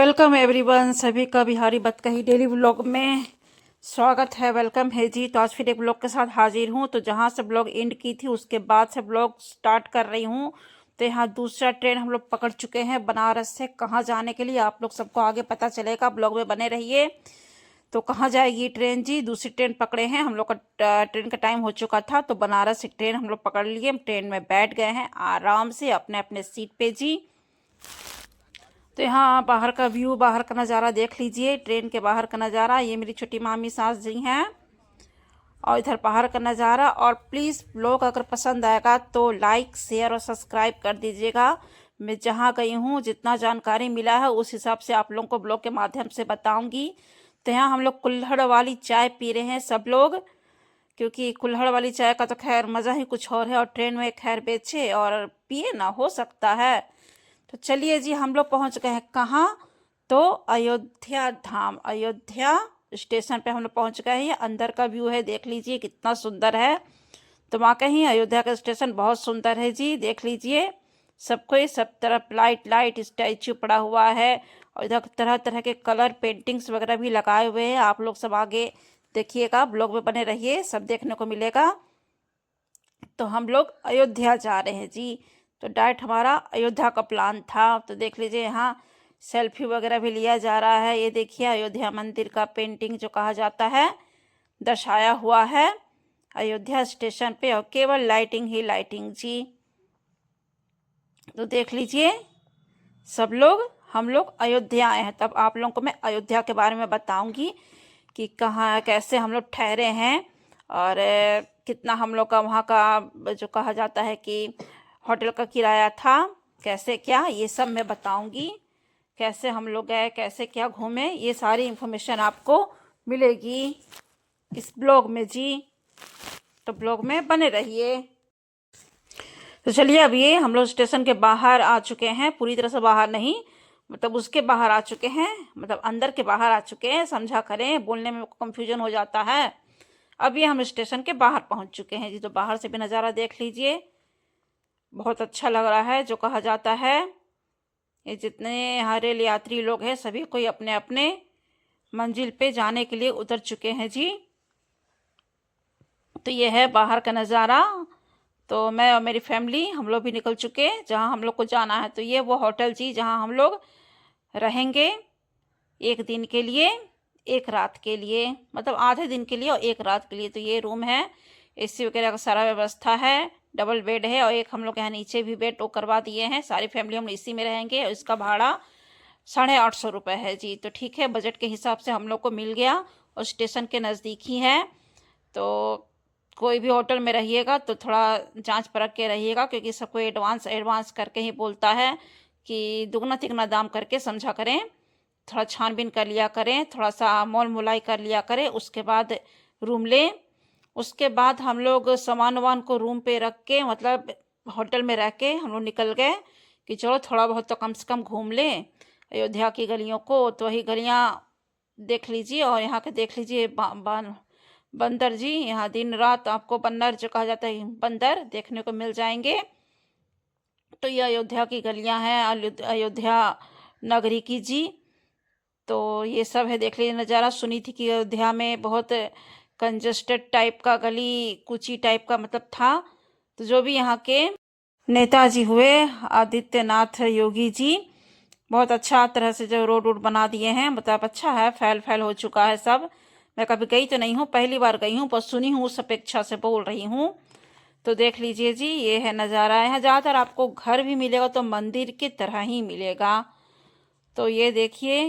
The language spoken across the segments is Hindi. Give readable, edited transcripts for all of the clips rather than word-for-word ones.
वेलकम एवरीवन, सभी का बिहारी बतकही डेली व्लॉग में स्वागत है। वेलकम है जी। तो आज फिर एक ब्लॉग के साथ हाजिर हूँ। तो जहाँ से ब्लॉग एंड की थी उसके बाद से ब्लॉग स्टार्ट कर रही हूँ। तो यहाँ दूसरा ट्रेन हम लोग पकड़ चुके हैं बनारस से। कहाँ जाने के लिए आप लोग सबको आगे पता चलेगा, ब्लॉग में बने रहिए। तो कहाँ जाएगी ट्रेन जी? दूसरी ट्रेन पकड़े हैं हम लोग का। ट्रेन का टाइम हो चुका था तो बनारस से ट्रेन हम लोग पकड़ लिए। ट्रेन में बैठ गए हैं आराम से अपने अपने सीट पे जी। तो यहाँ बाहर का व्यू, बाहर का नज़ारा देख लीजिए। ट्रेन के बाहर का नज़ारा। ये मेरी छोटी मामी सास जी हैं और इधर बाहर का नज़ारा। और प्लीज़ ब्लॉग अगर पसंद आएगा तो लाइक, शेयर और सब्सक्राइब कर दीजिएगा। मैं जहाँ गई हूँ जितना जानकारी मिला है उस हिसाब से आप लोगों को ब्लॉग के माध्यम से बताऊँगी। तो यहाँ हम लोग कुल्हड़ वाली चाय पी रहे हैं सब लोग, क्योंकि कुल्हड़ वाली चाय का तो खैर मज़ा ही कुछ और है। और ट्रेन में खैर बेचे और पिए ना, हो सकता है। तो चलिए जी, हम लोग पहुंच गए हैं कहाँ? तो अयोध्या धाम, अयोध्या स्टेशन पे हम लोग पहुंच गए हैं। ये अंदर का व्यू है, देख लीजिए कितना सुंदर है। तो वहाँ कहीं अयोध्या का स्टेशन बहुत सुंदर है जी, देख लीजिए। सबको सब तरफ लाइट लाइट स्टैचू पड़ा हुआ है और इधर तरह तरह के कलर पेंटिंग्स वगैरह भी लगाए हुए हैं। आप लोग सब आगे देखिएगा, ब्लॉग में बने रहिए, सब देखने को मिलेगा। तो हम लोग अयोध्या जा रहे हैं जी। तो डायरेक्ट हमारा अयोध्या का प्लान था। तो देख लीजिए यहाँ सेल्फी वगैरह भी लिया जा रहा है। ये देखिए अयोध्या मंदिर का पेंटिंग जो कहा जाता है दर्शाया हुआ है अयोध्या स्टेशन पे, और केवल लाइटिंग ही लाइटिंग जी। तो देख लीजिए सब लोग, हम लोग अयोध्या आए हैं। तब आप लोगों को मैं अयोध्या के बारे में बताऊंगी कि कहाँ कैसे हम लोग ठहरे हैं और कितना हम लोग का वहाँ का जो कहा जाता है कि होटल का किराया था, कैसे क्या, ये सब मैं बताऊंगी। कैसे हम लोग गए, कैसे क्या घूमे, ये सारी इन्फॉर्मेशन आपको मिलेगी इस ब्लॉग में जी। तो ब्लॉग में बने रहिए। तो चलिए, अब ये हम लोग स्टेशन के बाहर आ चुके हैं। पूरी तरह से बाहर नहीं, मतलब उसके बाहर आ चुके हैं, मतलब अंदर के बाहर आ चुके हैं। समझा करें, बोलने में कंफ्यूजन हो जाता है। अब ये हम स्टेशन के बाहर पहुंच चुके हैं जी। तो बाहर से भी नज़ारा देख लीजिए, बहुत अच्छा लग रहा है। जो कहा जाता है ये जितने यहाँ रेल यात्री लोग हैं सभी कोई अपने अपने मंजिल पे जाने के लिए उतर चुके हैं जी। तो ये है बाहर का नज़ारा। तो मैं और मेरी फैमिली हम लोग भी निकल चुके हैं जहाँ हम लोग को जाना है। तो ये वो होटल जी जहाँ हम लोग रहेंगे एक दिन के लिए, एक रात के लिए, मतलब आधे दिन के लिए और एक रात के लिए। तो ये रूम है, एसी वगैरह का सारा व्यवस्था है, डबल बेड है और एक हम लोग यहाँ नीचे भी बेड वो करवा दिए हैं। सारी फैमिली हम इसी में रहेंगे और इसका भाड़ा 850 है जी। तो ठीक है, बजट के हिसाब से हम लोग को मिल गया और स्टेशन के नज़दीक ही है। तो कोई भी होटल में रहिएगा तो थोड़ा जांच परख के रहिएगा, क्योंकि सबको एडवांस एडवांस करके ही बोलता है कि दुगना तिगना दाम करके समझा करें। थोड़ा छानबीन कर लिया करें, थोड़ा सा मोल मुलाई कर लिया करें, उसके बाद रूम लें। उसके बाद हम लोग सामान वामान को रूम पे रख के, मतलब होटल में रह के हम लोग निकल गए कि चलो थोड़ा बहुत तो कम से कम घूम लें अयोध्या की गलियों को। तो वही गलियाँ देख लीजिए और यहाँ के देख लीजिए बंदर जी। यहाँ दिन रात आपको बंदर जो कहा जाता है बंदर देखने को मिल जाएंगे। तो ये अयोध्या की गलियाँ हैं, अयोध्या नगरी की जी। तो ये सब है, देख लीजिए नज़ारा। सुनी थी कि अयोध्या में बहुत कंजस्टेड टाइप का, गली कूची टाइप का मतलब था। तो जो भी यहाँ के नेताजी हुए आदित्यनाथ योगी जी, बहुत अच्छा तरह से जो रोड वोड बना दिए हैं, मतलब अच्छा है, फैल फैल हो चुका है सब। मैं कभी गई तो नहीं हूँ, पहली बार गई हूँ, पर सुनी हूँ उस अपेक्षा से बोल रही हूँ। तो देख लीजिए जी, ये है नज़ारा। यहाँ ज़्यादातर आपको घर भी मिलेगा तो मंदिर की तरह ही मिलेगा। तो ये देखिए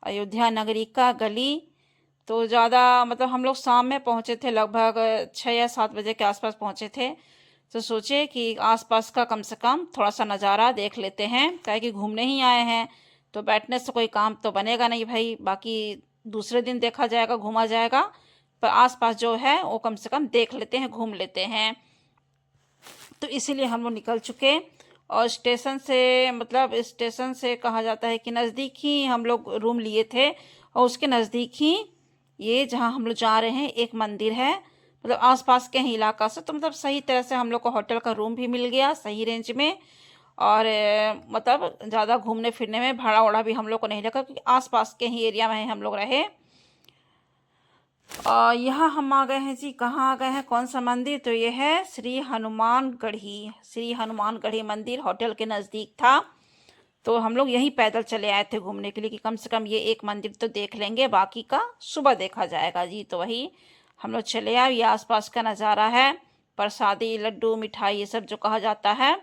अयोध्या नगरी का गली। तो ज़्यादा मतलब हम लोग शाम में पहुँचे थे, लगभग 6 या 7 बजे के आसपास पहुँचे थे। तो सोचे कि आसपास का कम से कम थोड़ा सा नज़ारा देख लेते हैं, क्या कि घूमने ही आए हैं तो बैठने से कोई काम तो बनेगा नहीं भाई। बाकी दूसरे दिन देखा जाएगा, घूमा जाएगा, पर आसपास जो है वो कम से कम देख लेते हैं, घूम लेते हैं। तो इसीलिए हम लोग निकल चुके और स्टेशन से, मतलब स्टेशन से कहा जाता है कि नज़दीक ही हम लोग रूम लिए थे और उसके नज़दीक ही ये जहाँ हम लोग जा रहे हैं एक मंदिर है, मतलब आसपास के ही इलाका से। तो मतलब सही तरह से हम लोग को होटल का रूम भी मिल गया सही रेंज में और मतलब ज़्यादा घूमने फिरने में भाड़ा उड़ा भी हम लोग को नहीं लगा, क्योंकि आसपास के ही एरिया में हम लोग रहे। और यहाँ हम आ गए हैं जी, कहाँ आ गए हैं, कौन सा मंदिर? तो ये है श्री हनुमानगढ़ी मंदिर, होटल के नज़दीक था। तो हम लोग यहीं पैदल चले आए थे घूमने के लिए कि कम से कम ये एक मंदिर तो देख लेंगे, बाकी का सुबह देखा जाएगा जी। तो वही हम लोग चले आए। ये आसपास का नज़ारा है, प्रसादी, लड्डू, मिठाई, ये सब जो कहा जाता है,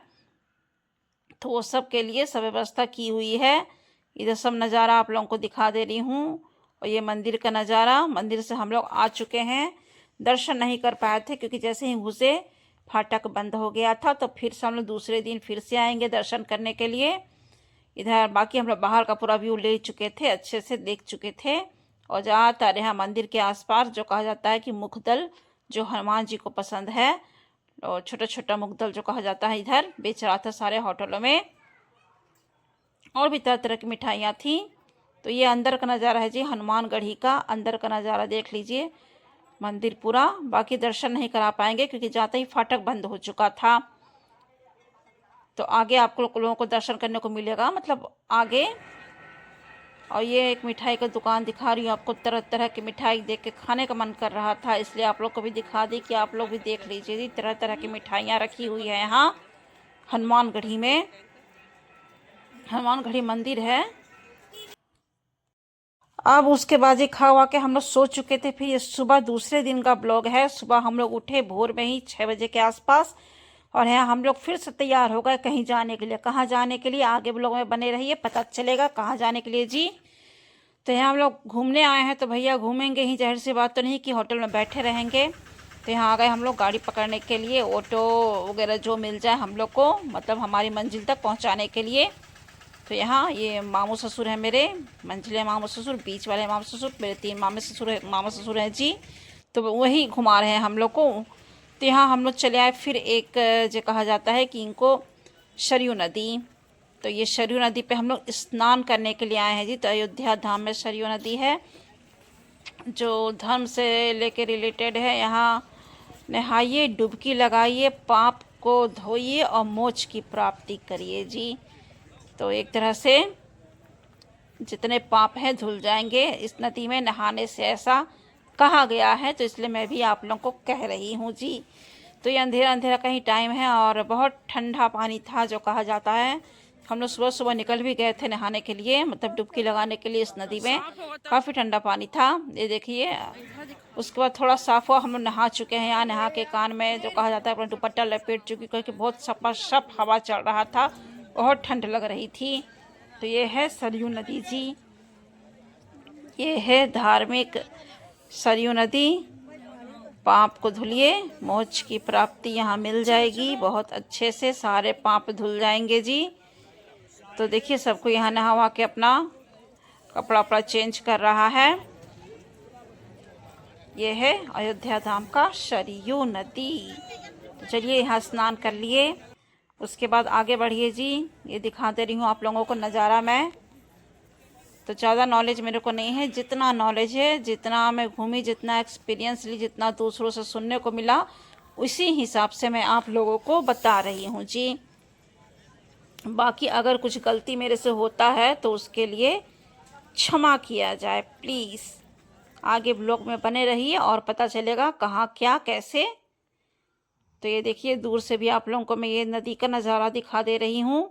तो वो सब के लिए सब व्यवस्था की हुई है। इधर सब नज़ारा आप लोगों को दिखा दे रही हूँ। और ये मंदिर का नज़ारा, मंदिर से हम लोग आ चुके हैं। दर्शन नहीं कर पाए थे क्योंकि जैसे ही घुसे फाटक बंद हो गया था, तो फिर से हम लोग दूसरे दिन फिर से आएंगे दर्शन करने के लिए। इधर बाकी हम लोग बाहर का पूरा व्यू ले चुके थे, अच्छे से देख चुके थे। और ज़्यादातर यहाँ मंदिर के आसपास जो कहा जाता है कि मुखदल, जो हनुमान जी को पसंद है, और छोटा छोटा मुखदल जो कहा जाता है, इधर बेच रहा था सारे होटलों में। और भी तरह तरह की मिठाइयाँ थी। तो ये अंदर का नज़ारा है जी, हनुमानगढ़ी का अंदर का नज़ारा देख लीजिए, मंदिर पूरा। बाकी दर्शन नहीं करा पाएंगे क्योंकि जाते ही फाटक बंद हो चुका था। तो आगे आप लोगों को दर्शन करने को मिलेगा, मतलब आगे। और ये एक मिठाई का दुकान दिखा रही हूँ आपको, तरह तरह की मिठाई देख के खाने का मन कर रहा था, इसलिए आप लोग को भी दिखा दी कि आप लोग भी देख लीजिए जी। तरह तरह की मिठाइयाँ रखी हुई है यहाँ हनुमानगढ़ी में, हनुमानगढ़ी मंदिर है। अब उसके बाद ये खा हुआ के हम लोग सो चुके थे। फिर ये सुबह दूसरे दिन का ब्लॉग है। सुबह हम लोग उठे भोर में ही 6 बजे के आसपास, और यहाँ हम लोग फिर से तैयार हो गए कहीं जाने के लिए। कहाँ जाने के लिए आगे ब्लॉग में बने रहिए, पता चलेगा कहाँ जाने के लिए जी। तो यहाँ हम लोग घूमने आए हैं, तो भैया घूमेंगे ही, जाहिर सी बात तो नहीं कि होटल में बैठे रहेंगे। तो यहाँ आ गए हम लोग गाड़ी पकड़ने के लिए, ऑटो वगैरह जो मिल जाए हम लोग को, मतलब हमारी मंजिल तक पहुँचाने के लिए। तो यहाँ ये मामू ससुर हैं मेरे, मंझले मामू ससुर, बीच वाले मामू ससुर, मेरे 3 मामा ससुर हैं जी। तो वही घुमा रहे हैं हम लोग को। तो यहाँ हम लोग चले आए फिर एक जो कहा जाता है कि इनको सरयू नदी। तो ये सरयू नदी पे हम लोग स्नान करने के लिए आए हैं जी। तो अयोध्या धाम में सरयू नदी है, जो धर्म से लेके रिलेटेड है। यहाँ नहाइए, डुबकी लगाइए, पाप को धोइए और मोक्ष की प्राप्ति करिए जी। तो एक तरह से जितने पाप हैं धुल जाएंगे इस नदी में नहाने से, ऐसा कहा गया है। तो इसलिए मैं भी आप लोगों को कह रही हूँ जी। तो ये अंधेरा अंधेरा कहीं टाइम है और बहुत ठंडा पानी था जो कहा जाता है। हम लोग सुबह सुबह निकल भी गए थे नहाने के लिए, मतलब डुबकी लगाने के लिए इस नदी में। काफ़ी ठंडा पानी था, ये देखिए। उसके बाद थोड़ा साफ हुआ, हम लोग नहा चुके हैं। यहाँ नहा के कान में जो कहा जाता है अपना दुपट्टा लपेट चुकी, क्योंकि बहुत सपासप हवा चल रहा था, बहुत ठंड लग रही थी। तो ये है सरयू नदी जी, ये है धार्मिक सरयू नदी। पाप को धुलिए, मोक्ष की प्राप्ति यहाँ मिल जाएगी, बहुत अच्छे से सारे पाप धुल जाएंगे जी। तो देखिए सबको यहाँ नहा के अपना कपड़ा वपड़ा चेंज कर रहा है। ये है अयोध्या धाम का सरयू नदी। तो चलिए यहाँ स्नान कर लिए, उसके बाद आगे बढ़िए जी। ये दिखा दे रही हूँ आप लोगों को नज़ारा। मैं तो ज़्यादा नॉलेज मेरे को नहीं है, जितना नॉलेज है, जितना मैं घूमी, जितना एक्सपीरियंस ली, जितना दूसरों से सुनने को मिला, उसी हिसाब से मैं आप लोगों को बता रही हूँ जी। बाकी अगर कुछ गलती मेरे से होता है तो उसके लिए क्षमा किया जाए प्लीज़। आगे ब्लॉग में बने रहिए और पता चलेगा कहाँ क्या कैसे। तो ये देखिए दूर से भी आप लोगों को मैं ये नदी का नज़ारा दिखा दे रही हूँ।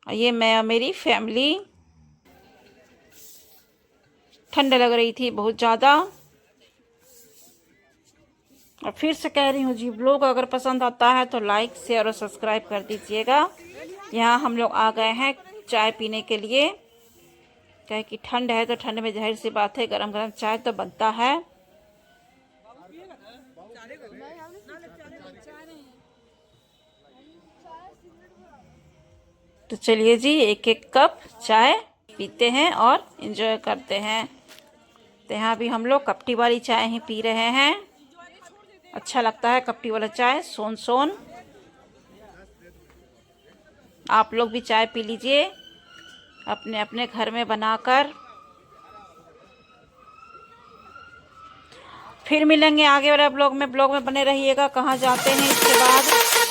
ये मैं और मेरी फैमिली, ठंड लग रही थी बहुत ज़्यादा। और फिर से कह रही हूँ जी, ब्लॉग अगर पसंद आता है तो लाइक शेयर और सब्सक्राइब कर दीजिएगा। यहाँ हम लोग आ गए हैं चाय पीने के लिए, क्या कि ठंड है तो ठंड में जाहिर सी बात है गरम गरम चाय तो बनता है। तो चलिए जी एक एक कप चाय पीते हैं और एंजॉय करते हैं। तो यहाँ भी हम लोग कपटी वाली चाय ही पी रहे हैं, अच्छा लगता है कपटी वाला चाय, सोन सोन। आप लोग भी चाय पी लीजिए अपने अपने घर में बनाकर। फिर मिलेंगे आगे वाले ब्लॉग में बने रहिएगा। कहाँ जाते हैं इसके बाद